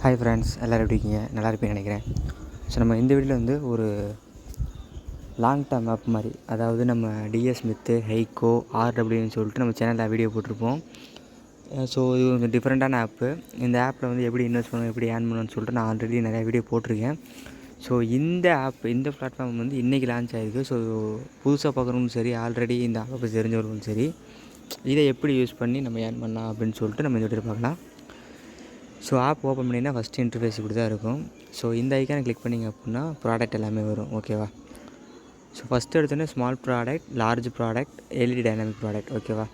Hi friends, எல்லோரும் எப்படி இருக்கீங்க? நல்லா இருப்பீங்கன்னு நினைக்கிறேன். ஸோ நம்ம இந்த வீடியோவில் வந்து ஒரு லாங் டேர்ம் ஆப் மாதிரி, அதாவது நம்ம டிஎஸ் ஸ்மித்து, ஹெய்கோ, ஆர்டபிள்யூன்னு சொல்லிட்டு நம்ம சேனலில் வீடியோ போட்டிருப்போம். ஸோ இது கொஞ்சம் டிஃப்ரெண்ட்டான ஆப்பு. இந்த ஆப்பில் வந்து எப்படி இன்வெஸ்ட் பண்ணணும், எப்படி ஏர்ன் பண்ணணும்னு சொல்லிட்டு நான் ஆல்ரெடி நிறையா வீடியோ போட்டிருக்கேன். ஸோ இந்த ஆப், இந்த பிளாட்ஃபார்ம் வந்து இன்றைக்கி லான்ச் ஆகிருக்கு. ஸோ புதுசாக பார்க்குறவங்களும் சரி, ஆல்ரெடி இந்த ஆப்பை பற்றி தெரிஞ்சவர்களும் சரி, இதை எப்படி யூஸ் பண்ணி நம்ம ஏர்ன் பண்ணலாம் அப்படின்னு சொல்லிட்டு நம்ம இந்த வீடியோ பார்க்கலாம். ஸோ ஆப் ஓப்பன் பண்ணிங்கன்னா ஃபஸ்ட்டு இன்டர்ஃபேஸ் இப்படி தான் இருக்கும். ஸோ இந்த ஐக்கானை கிளிக் பண்ணிங்க அப்படின்னா ப்ராடக்ட் எல்லாமே வரும். ஓகேவா? ஸோ ஃபஸ்ட்டு எடுத்தோடனே small product, large product, LED dynamic product. ஓகேவா?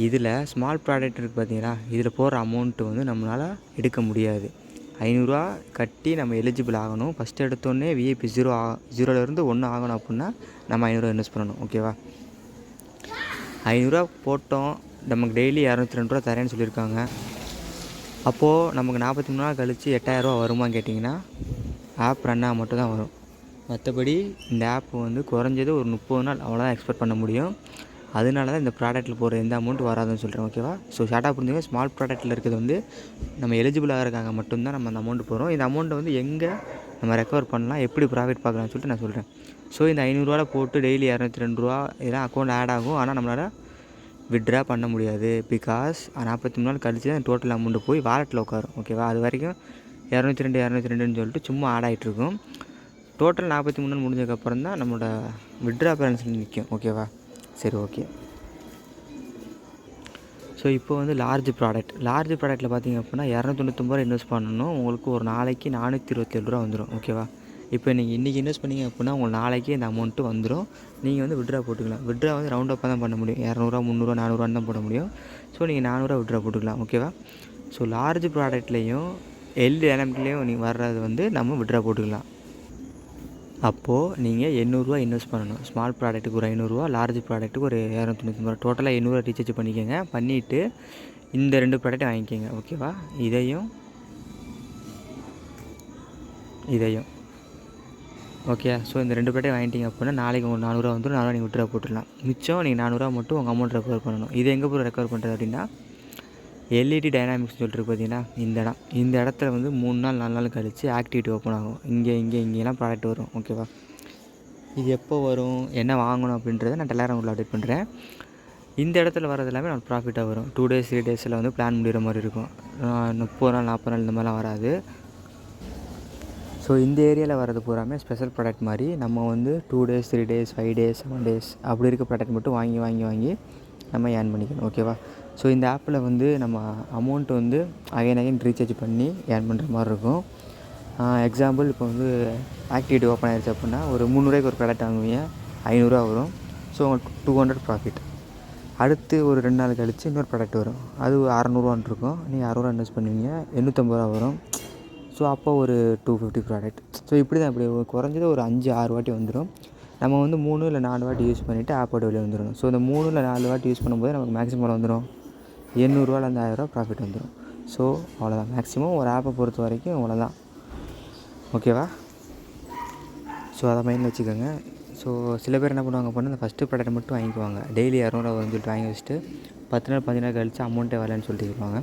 இதில் ஸ்மால் ப்ராடக்ட் இருக்குது பார்த்தீங்களா, இதில் போகிற அமௌண்ட்டு வந்து நம்மளால் எடுக்க முடியாது. 500 கட்டி நம்ம எலிஜிபிள் ஆகணும். ஃபஸ்ட்டு எடுத்தோடனே விஐபி 0லேருந்து 1 ஆகணும் அப்படின்னா நம்ம 500 இன்வெஸ்ட் பண்ணணும். ஓகேவா? 500 போட்டோம், நமக்கு டெய்லி 202 தரேன்னு சொல்லியிருக்காங்க. அப்போது நமக்கு 43 நாள் கழித்து 8000 வருமான்னு கேட்டிங்கன்னா, ஆப் ரன்னாக மட்டும் தான் வரும். மற்றபடி இந்த ஆப் வந்து குறைஞ்சது ஒரு 30 நாள் அவ்வளோதான் எக்ஸ்பெக்ட் பண்ண முடியும். அதனால தான் இந்த ப்ராடக்ட்டில் போகிற எந்த அமௌண்ட் வராதுன்னு சொல்கிறேன். ஓகேவா? ஸோ ஷார்ட்டாக புரிஞ்சுங்க. ஸ்மால் ப்ராடக்ட்டில் இருக்கிறது வந்து நம்ம எலிஜிபிள் ஆகிறக்காக மட்டும்தான் நம்ம அந்த அமௌண்ட் போகிறோம். இந்த அமௌண்ட்டை வந்து எங்கே நம்ம ரெக்கவர் பண்ணலாம், எப்படி ப்ராஃபிட் பார்க்கலாம்னு சொல்லிட்டு நான் சொல்கிறேன். ஸோ இந்த 500 போட்டு டெய்லி 202 இதெல்லாம் அக்கௌண்ட் ஆட் ஆகும். ஆனால் நம்மளால் வித்ட்ரா பண்ண முடியாது. பிகாஸ் 43 நாள் கழிச்சு தான் டோட்டல் அமௌண்ட்டு போய் வாலெட்டில் உட்காரும். ஓகேவா? அது வரைக்கும் 202 சொல்லிட்டு சும்மா ஆட் ஆகிட்ருக்கும். டோட்டல் 43 நாள் முடிஞ்சதுக்கப்புறம் தான் நம்மளோட வித்ட்ரா பேலன்ஸ் நிற்கும். ஓகேவா? சரி, ஓகே. ஸோ இப்போ வந்து லார்ஜ் ப்ராடக்ட்டில் பார்த்திங்க அப்படின்னா 299 இன்வெஸ்ட் பண்ணணும். உங்களுக்கு ஒரு நாளைக்கு 427 வந்துடும். ஓகேவா? இப்போ நீங்கள் இன்றைக்கி இன்வெஸ்ட் பண்ணிங்க அப்படின்னா உங்களுக்கு நாளைக்கே இந்த அமௌண்ட்டு வந்துடும். நீங்கள் வந்து வித்ட்ரா போட்டுக்கலாம். வித்ட்ரா வந்து ரவுண்ட் அப்பாக தான் பண்ண முடியும். 200, 300, 400 தான் போட முடியும். ஸோ நீங்கள் 400 வித்ட்ரா போட்டுக்கலாம். ஓகேவா? ஸோ லார்ஜ் ப்ராடக்ட்லேயும் எல்இடி டைனாமிக்லேயும் நீங்கள் வர்றது வந்து நம்ம வித்ட்ரா போட்டுக்கலாம். அப்போது நீங்கள் 800 இன்வெஸ்ட் பண்ணணும். ஸ்மால் ப்ராடக்ட்டுக்கு ஒரு 500, லார்ஜ் ப்ராடக்ட்டுக்கு ஒரு 299, டோட்டலாக 800 ரீசார்ஜ் பண்ணிக்கோங்க. பண்ணிவிட்டு இந்த 2 ப்ராடக்ட்டை வாங்கிக்கோங்க. ஓகேவா? இதையும் ஓகே. ஸோ இந்த 2 ப்ராடக்ட் வாங்கிட்டீங்க அப்படின்னா நாளைக்கு உங்களுக்கு 400 வந்துடும். 400 நீங்கள் வித்ட்ரா போட்டுடலாம். மிச்சம் நீங்கள் 400 மட்டும் உங்கள் அமௌண்ட் ரெக்கவர் பண்ணணும். இது எங்கே போய் ரெக்கவர் பண்ணுறது அப்படின்னா, எல்இடி டைனாமிக்ஸ் சொல்லிட்டு பார்த்தீங்கன்னா இந்த இடத்துல வந்து 3 நாள் 4 நாள் கழித்து ஆக்டிவிட்டி ஓப்பன் ஆகும். இங்கெல்லாம் ப்ராடக்ட் வரும். ஓகேவா? இது எப்போ வரும், என்ன வாங்கணும் அப்படின்றத நான் டெலகிராம் உள்ள அப்டேட் பண்ணுறேன். இந்த இடத்துல வரது எல்லாமே நான் ப்ராஃபிட்டாக வரும். 2 days 3 days வந்து பிளான் முடிகிற மாதிரி இருக்கும். 30 நாள் 40 நாள் இந்த மாதிரிலாம் வராது. ஸோ இந்த ஏரியாவில் வரது பூராமே ஸ்பெஷல் ப்ராடக்ட் மாதிரி நம்ம வந்து 2 days 3 days 5 days 7 days அப்படி இருக்க ப்ராடக்ட் மட்டும் வாங்கி நம்ம ஏர்ன் பண்ணிக்கணும். ஓகேவா? ஸோ இந்த ஆப்பில் வந்து நம்ம அமௌண்ட் வந்து அகைன் ரீசார்ஜ் பண்ணி ஏர்ன் பண்ணுற மாதிரி இருக்கும். எக்ஸாம்பிள் இப்போ வந்து ஆக்டிவிட்டி ஓப்பன் ஆகிடுச்சு அப்படின்னா ஒரு 300 ஒரு ப்ராடக்ட் வாங்குவீங்க, 500 வரும். ஸோ உங்களுக்கு 200 ப்ராஃபிட். அடுத்து ஒரு 2 நாள் கழித்து இன்னொரு ப்ராடக்ட் வரும். அது 600 இருக்கும். நீங்கள் 60 இன்வெஸ்ட் பண்ணுவீங்க, 850 வரும். ஸோ அப்போ ஒரு 250 ப்ராடக்ட். ஸோ இப்படி தான், இப்படி குறைஞ்சது ஒரு 5-6 வாட்டி வந்துடும். நம்ம வந்து 3 இல்லை 4 வாட்டி யூஸ் பண்ணிவிட்டு ஆப்போட வெளியே வந்துடும். ஸோ இந்த 3 இல்லை 4 வாட்டி யூஸ் பண்ணும்போது நமக்கு மேக்ஸிமம் வந்துடும் 800 1000 ப்ராஃபிட் வந்துடும். ஸோ அவ்வளோதான் மேக்ஸிமம் ஒரு ஆப்பை பொறுத்த வரைக்கும் அவ்வளோதான். ஓகேவா? ஸோ அதை மைண்டில் வச்சுக்கோங்க. ஸோ சில பேர் என்ன பண்ணுவாங்க அப்படின்னா, இந்த ஃபஸ்ட்டு ப்ராடக்ட் மட்டும் வாங்கிக்குவாங்க. டெய்லி 200 வரும்னு சொல்லிட்டு வாங்கி வச்சுட்டு 10 நாள் 15 நாள் கழித்து அமௌண்ட்டே வரலன்னு சொல்லிட்டு இருப்பாங்க.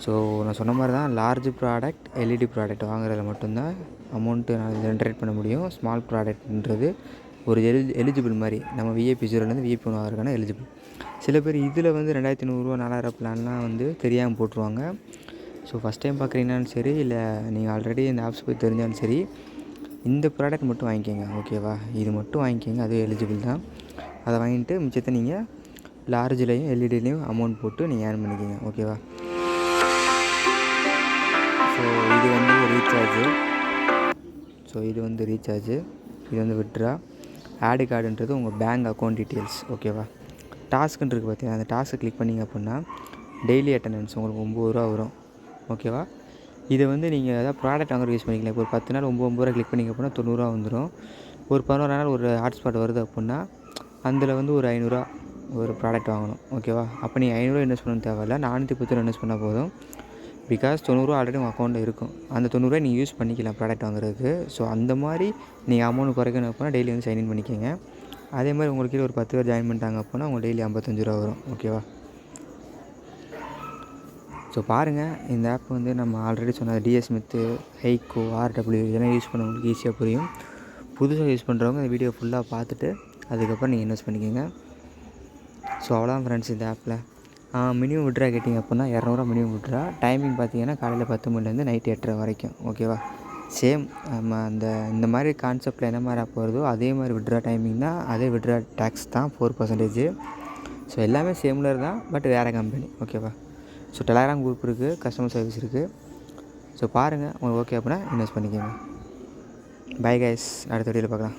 ஸோ நான் சொன்ன மாதிரி தான், லார்ஜ் ப்ராடக்ட் எல்இடி ப்ராடக்ட் வாங்குறதுல மட்டும்தான் அமௌண்ட்டு நான் ஜென்ரேட் பண்ண முடியும். ஸ்மால் ப்ராடக்ட்ன்றது ஒரு எலிஜிபிள் மாதிரி. நம்ம விஐபி 0லேருந்து விஐபி 1 ஆகிறதுக்கான எலிஜிபிள். சில பேர் இதில் வந்து 2500 4000 பிளான்லாம் வந்து தெரியாமல் போட்டுருவாங்க. ஸோ ஃபஸ்ட் டைம் பார்க்குறீங்கனாலும் சரி, இல்லை நீங்கள் ஆல்ரெடி இந்த ஆப்ஸ் போய் தெரிஞ்சாலும் சரி, இந்த ப்ராடக்ட் மட்டும் வாங்கிக்கோங்க. ஓகேவா? இது மட்டும் வாங்கிக்கோங்க, அது எலிஜிபிள் தான். அதை வாங்கிட்டு மிச்சத்தை நீங்கள் லார்ஜ்லேயும் எல்இடிலையும் அமௌண்ட் போட்டு நீங்கள் ஏர்ன் பண்ணிக்கோங்க. ஓகேவா? ஸோ இது வந்து ரீசார்ஜு, இது வந்து வித்ட்ரா. ஆடு கார்டுன்றது உங்கள் பேங்க் அக்கௌண்ட் டீட்டெயில்ஸ். ஓகேவா? டாஸ்க்குன்னு இருக்குது பார்த்தீங்கன்னா, அந்த டாஸ்க்கை கிளிக் பண்ணிங்க அப்படின்னா டெய்லி அட்டண்டன்ஸ் உங்களுக்கு 9 வரும். ஓகேவா? இதை வந்து நீங்கள் எதாவது ப்ராடக்ட் வாங்குற யூஸ் பண்ணிக்கலாம். இப்போ ஒரு 10 நாள் 9 கிளிக் பண்ணிங்க அப்படின்னா 90 வந்துடும். ஒரு 11 நாள் ஒரு ஹாட்ஸ்பாட் வருது அப்படின்னா அதில் வந்து ஒரு 500 ஒரு ப்ராடக்ட் வாங்கணும். ஓகேவா? அப்போ நீங்கள் 500 இன்வெஸ்ட் பண்ண தேவையில்ல, 410 இன்வெஸ்ட் பண்ணால் போதும். பிகாஸ் 90 ஆல்ரெடி உங்கள் அக்கௌண்ட்டில் இருக்கும். அந்த 90 நீங்கள் யூஸ் பண்ணிக்கலாம் ப்ராடக்ட் வாங்குறதுக்கு. ஸோ அந்த மாதிரி நீங்கள் அமௌண்ட் குறைக்கணும் அப்படின்னா டெய்லி வந்து சைன்இன் பண்ணிக்கோங்க. அதே மாதிரி உங்களுக்கு ஒரு 10 பேர் ஜாயின் பண்ணிட்டாங்க அப்படின்னா உங்களுக்கு டெய்லி 55 வரும். ஓகேவா? ஸோ பாருங்கள், இந்த ஆப் வந்து நம்ம ஆல்ரெடி சொன்ன டிஎஸ் ஸ்மித்து, ஹைகோ, ஆர்டபிள்யூ இதெல்லாம் யூஸ் பண்ணவங்களுக்கு ஈஸியாக புரியும். புதுசாக யூஸ் பண்ணுறவங்க இந்த வீடியோ ஃபுல்லாக பார்த்துட்டு அதுக்கப்புறம் நீங்கள் இன்வெஸ்ட் பண்ணிக்கோங்க. ஸோ அவ்வளோதான் ஃப்ரெண்ட்ஸ் இந்த ஆப்பில். மினிமம் விட்ரா கேட்டிங்க அப்படின்னா 200 மினிமம் விட்ரா. டைமிங் பார்த்தீங்கன்னா காலையில் 10 மணிலேருந்து நைட்டு 8:30 வரைக்கும். ஓகேவா? சேம் நம்ம இந்த மாதிரி கான்செப்டில் என்ன மாதிரி ஆப் வருதோ அதே மாதிரி விட்ரா டைமிங் தான், அதே விட்ரா டேக்ஸ் தான் 4%. ஸோ எல்லாமே சிமிலர் தான், பட் வேறு கம்பெனி. ஓகேவா? ஸோ டெலகிராம் குரூப் இருக்குது, கஸ்டமர் சர்வீஸ் இருக்குது. ஸோ பாருங்கள், உங்களுக்கு ஓகே அப்படின்னா இன்வெஸ்ட் பண்ணிக்கோங்க. பை கைஸ், அடுத்த வீடியோவில் பார்க்கலாம்.